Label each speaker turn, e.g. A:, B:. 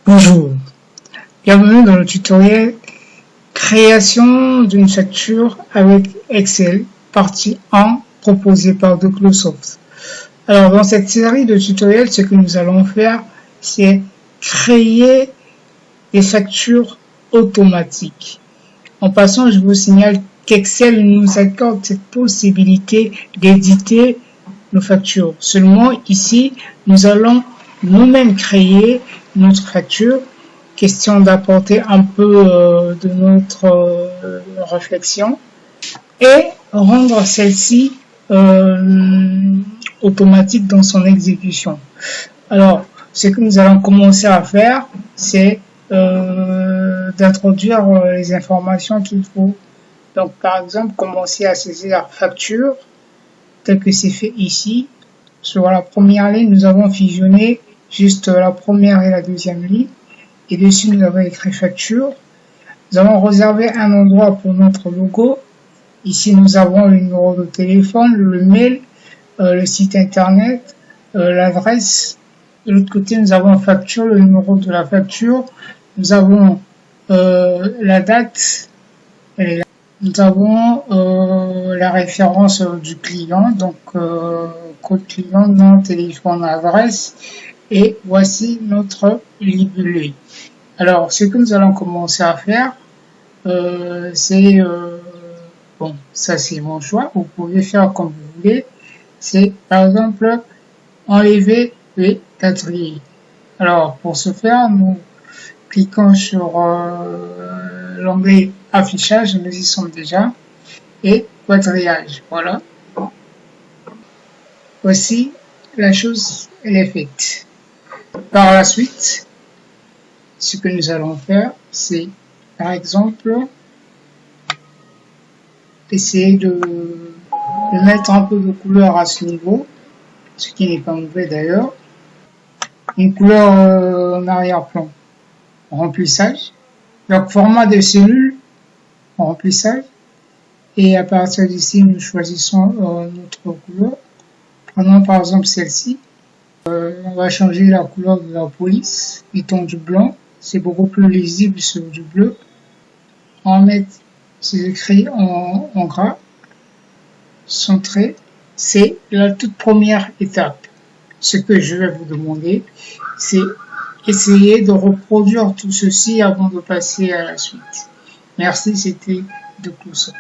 A: Bonjour, bienvenue dans le tutoriel Création d'une facture avec Excel, partie 1 proposée par Doclosoft. Alors dans cette série de tutoriels, ce que nous allons faire, c'est créer des factures automatiques. En passant, je vous signale qu'Excel nous accorde cette possibilité d'éditer nos factures. Seulement ici, nous allons nous-mêmes créer notre facture, question d'apporter un peu de notre réflexion et rendre celle-ci automatique dans son exécution. Alors, ce que nous allons commencer à faire, c'est d'introduire les informations qu'il faut. Donc, par exemple, commencer à saisir facture, tel que c'est fait ici. Sur la première ligne, nous avons fusionné juste la première et la deuxième ligne. Et dessus, nous avons écrit facture. Nous avons réservé un endroit pour notre logo. Ici, nous avons le numéro de téléphone, le mail, le site internet, l'adresse. De l'autre côté, nous avons facture, le numéro de la facture. Nous avons la date. Nous avons la référence du client, donc code client, nom, téléphone, adresse. Et voici notre libellé. Alors, ce que nous allons commencer à faire, c'est, bon, ça c'est mon choix, vous pouvez faire comme vous voulez, c'est par exemple enlever les quadrillés. Alors, pour ce faire, nous cliquons sur l'onglet affichage, nous y sommes déjà, et quadrillage, voilà. Voici, la chose, elle est faite. Par la suite, ce que nous allons faire, c'est, par exemple, essayer de mettre un peu de couleur à ce niveau, ce qui n'est pas mauvais d'ailleurs. Une couleur en arrière-plan, remplissage. Donc, format de cellule, remplissage. Et à partir d'ici, nous choisissons notre couleur. Prenons par exemple celle-ci. On va changer la couleur de la police, mettons du blanc, c'est beaucoup plus lisible sur du bleu. On va mettre ces écrits en gras, centré. C'est la toute première étape. Ce que je vais vous demander, c'est essayer de reproduire tout ceci avant de passer à la suite. Merci, c'était Doclosoft.